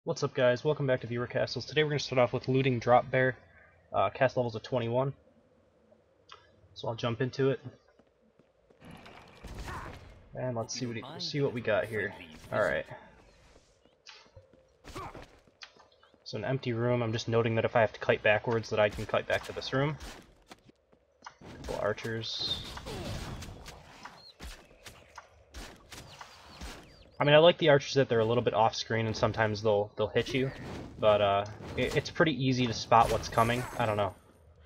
What's up, guys? Welcome back to Viewer Castles. Today we're going to start off with LootingDropbear. Cast levels of 21. So I'll jump into it. And let's see what we got here. Alright. So an empty room. I'm just noting that if I have to kite backwards that I can kite back to this room. Couple archers. I mean, I like the archers that they're a little bit off screen and sometimes they'll hit you, but it's pretty easy to spot what's coming. I don't know.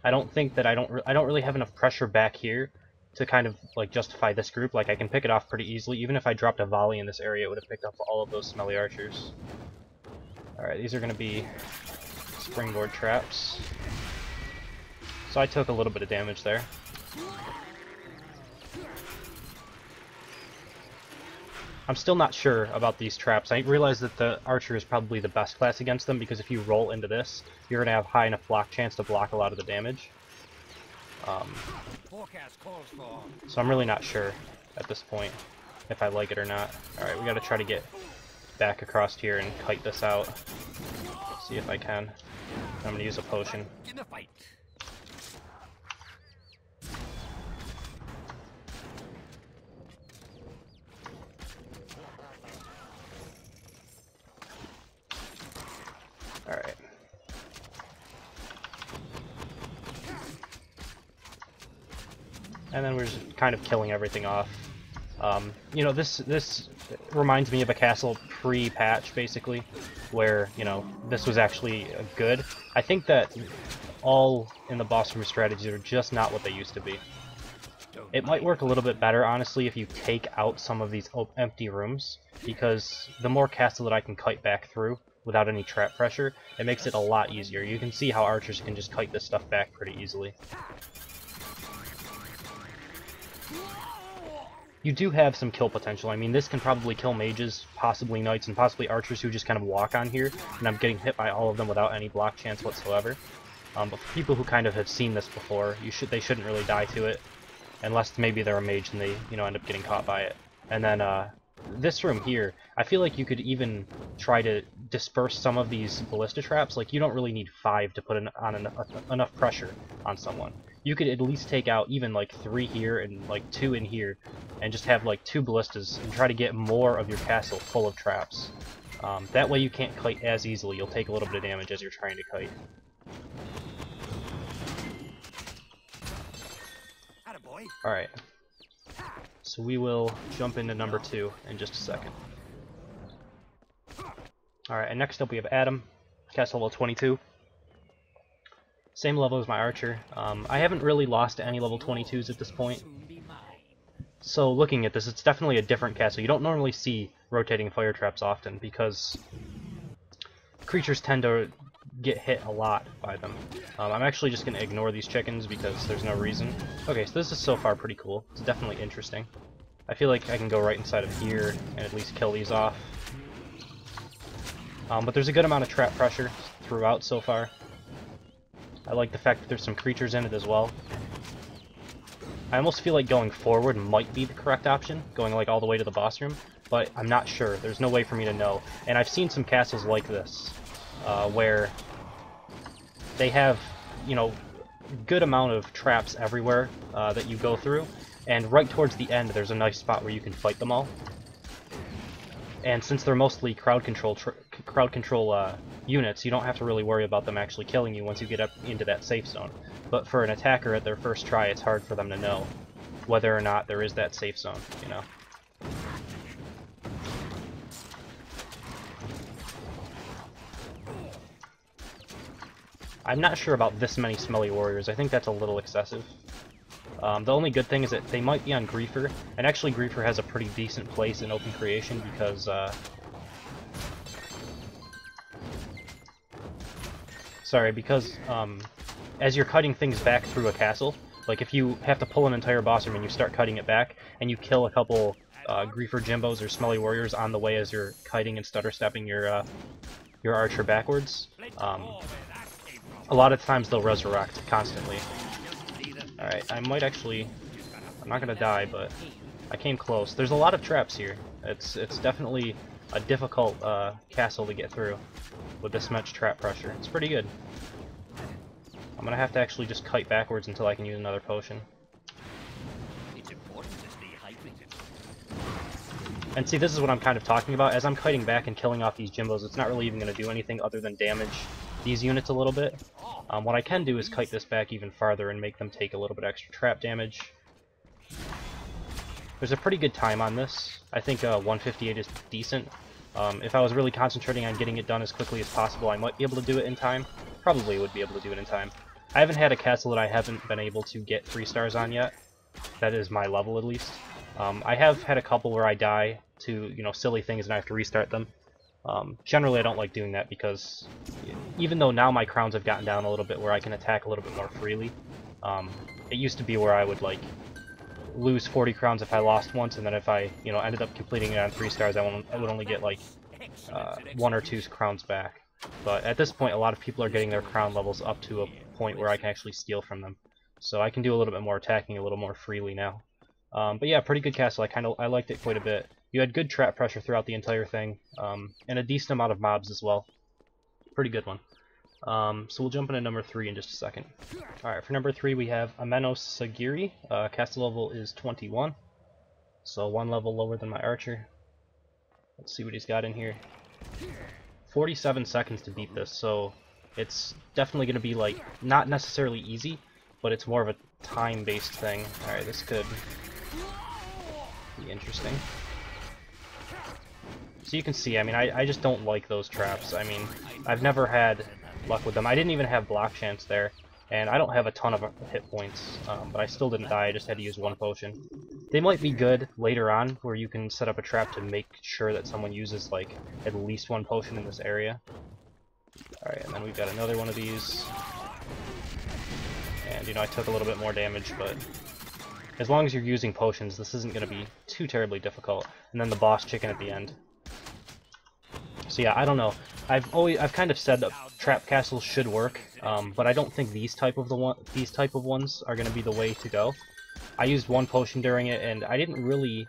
I don't think that I don't really have enough pressure back here to kind of like justify this group. Like I can pick it off pretty easily. Even if I dropped a volley in this area, it would have picked up all of those smelly archers. All right, these are going to be springboard traps. So I took a little bit of damage there. I'm still not sure about these traps. I realize that the archer is probably the best class against them because if you roll into this, you're going to have high enough block chance to block a lot of the damage. So I'm really not sure at this point if I like it or not. Alright, we got to try to get back across here and kite this out. See if I can. I'm going to use a potion. Alright. And then we're just kind of killing everything off. You know, this reminds me of a castle pre-patch, basically, where, you know, this was actually good. I think that all in the boss room strategies are just not what they used to be. It might work a little bit better, honestly, if you take out some of these empty rooms, because the more castle that I can kite back through, without any trap pressure, it makes it a lot easier. You can see how archers can just kite this stuff back pretty easily. You do have some kill potential. I mean, this can probably kill mages, possibly knights, and possibly archers who just kind of walk on here, and I'm getting hit by all of them without any block chance whatsoever. But for people who kind of have seen this before, they shouldn't really die to it, unless maybe they're a mage and they, you know, end up getting caught by it. And then, this room here, I feel like you could even try to disperse some of these ballista traps. Like, you don't really need 5 to put enough pressure on someone. You could at least take out even like 3 here and like 2 in here, and just have like 2 ballistas and try to get more of your castle full of traps. That way you can't kite as easily. You'll take a little bit of damage as you're trying to kite. Alright. So we will jump into number 2 in just a second. Alright, and next up we have Adam, cast level 22. Same level as my archer. I haven't really lost any level 22s at this point. So looking at this, it's definitely a different castle. You don't normally see rotating fire traps often because creatures tend to get hit a lot by them. I'm actually just going to ignore these chickens because there's no reason. Okay, so this is so far pretty cool. It's definitely interesting. I feel like I can go right inside of here and at least kill these off. But there's a good amount of trap pressure throughout so far. I like the fact that there's some creatures in it as well. I almost feel like going forward might be the correct option, going like all the way to the boss room, but I'm not sure. There's no way for me to know. And I've seen some castles like this, where they have, you know, good amount of traps everywhere that you go through, and right towards the end there's a nice spot where you can fight them all. And since they're mostly crowd control units, you don't have to really worry about them actually killing you once you get up into that safe zone. But for an attacker at their first try, it's hard for them to know whether or not there is that safe zone, you know. I'm not sure about this many smelly warriors. I think that's a little excessive. The only good thing is that they might be on Griefer, and actually Griefer has a pretty decent place in open creation because, as you're cutting things back through a castle, like if you have to pull an entire boss room and you start cutting it back, and you kill a couple Griefer Jimbos or smelly warriors on the way as you're kiting and stutter stepping your archer backwards, a lot of times they'll resurrect constantly. Alright, I might actually... I'm not gonna die, but I came close. There's a lot of traps here. It's definitely a difficult castle to get through. with this much trap pressure. It's pretty good. I'm gonna have to actually just kite backwards until I can use another potion. And see, this is what I'm kind of talking about. As I'm kiting back and killing off these Jimbos, it's not really even going to do anything other than damage these units a little bit. What I can do is kite this back even farther and make them take a little bit extra trap damage. There's a pretty good time on this. I think 158 is decent. If I was really concentrating on getting it done as quickly as possible, I might be able to do it in time. Probably would be able to do it in time. I haven't had a castle that I haven't been able to get 3 stars on yet. That is my level, at least. I have had a couple where I die to, you know, silly things and I have to restart them. Generally I don't like doing that because even though now my crowns have gotten down a little bit where I can attack a little bit more freely, it used to be where I would like lose 40 crowns if I lost once, and then if I, you know, ended up completing it on 3 stars, I would only get like 1 or 2 crowns back. But at this point a lot of people are getting their crown levels up to a point where I can actually steal from them. So I can do a little bit more attacking a little more freely now. But yeah, pretty good castle. I liked it quite a bit. You had good trap pressure throughout the entire thing, and a decent amount of mobs as well. Pretty good one. So we'll jump into number 3 in just a second. Alright, for number 3 we have AmenoSagiri. Castle level is 21, so 1 level lower than my archer. Let's see what he's got in here. 47 seconds to beat this, so it's definitely going to be like, not necessarily easy, but it's more of a time-based thing. Alright, this could be interesting. So you can see, I mean, I just don't like those traps. I mean, I've never had luck with them. I didn't even have block chance there, and I don't have a ton of hit points, but I still didn't die. I just had to use 1 potion. They might be good later on, where you can set up a trap to make sure that someone uses, like, at least 1 potion in this area. Alright, and then we've got another one of these. And, you know, I took a little bit more damage, but as long as you're using potions, this isn't going to be too terribly difficult. And then the boss chicken at the end. So yeah, I don't know. I've kind of said that trap castles should work, but I don't think these type of ones are going to be the way to go. I used 1 potion during it, and I didn't really,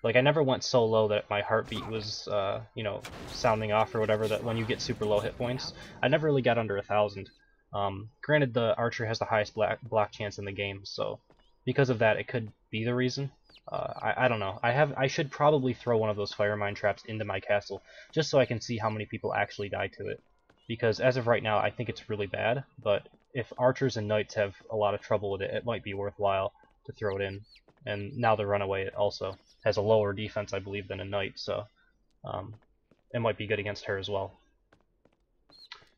like, I never went so low that my heartbeat was, you know, sounding off or whatever. That when you get super low hit points, I never really got under 1,000. Granted, the archer has the highest block chance in the game, so because of that, it could be the reason. I don't know. I should probably throw one of those fire mine traps into my castle, just so I can see how many people actually die to it. Because as of right now, I think it's really bad, but if archers and knights have a lot of trouble with it, it might be worthwhile to throw it in. And now the runaway also has a lower defense, I believe, than a knight, so it might be good against her as well.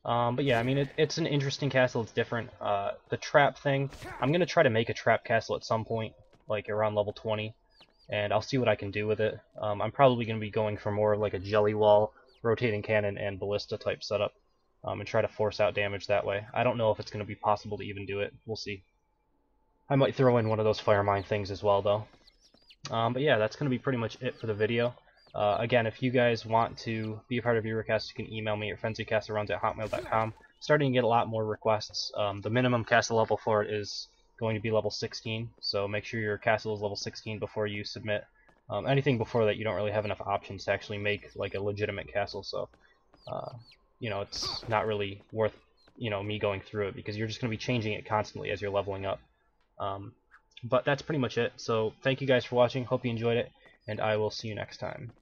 But yeah, I mean, it's an interesting castle. It's different. The trap thing, I'm going to try to make a trap castle at some point, like around level 20, and I'll see what I can do with it. I'm probably going to be going for more like a jelly wall, rotating cannon, and ballista type setup, and try to force out damage that way. I don't know if it's going to be possible to even do it. We'll see. I might throw in one of those fire mine things as well, though. But yeah, that's going to be pretty much it for the video. Again, if you guys want to be a part of Eurocast, you can email me at frenzycastleruns@hotmail.com. Starting to get a lot more requests. The minimum castle level for it is going to be level 16, so make sure your castle is level 16 before you submit. Anything before that, you don't really have enough options to actually make like a legitimate castle, so you know, it's not really worth, you know, me going through it, because you're just going to be changing it constantly as you're leveling up. But that's pretty much it. So thank you guys for watching. Hope you enjoyed it, and I will see you next time.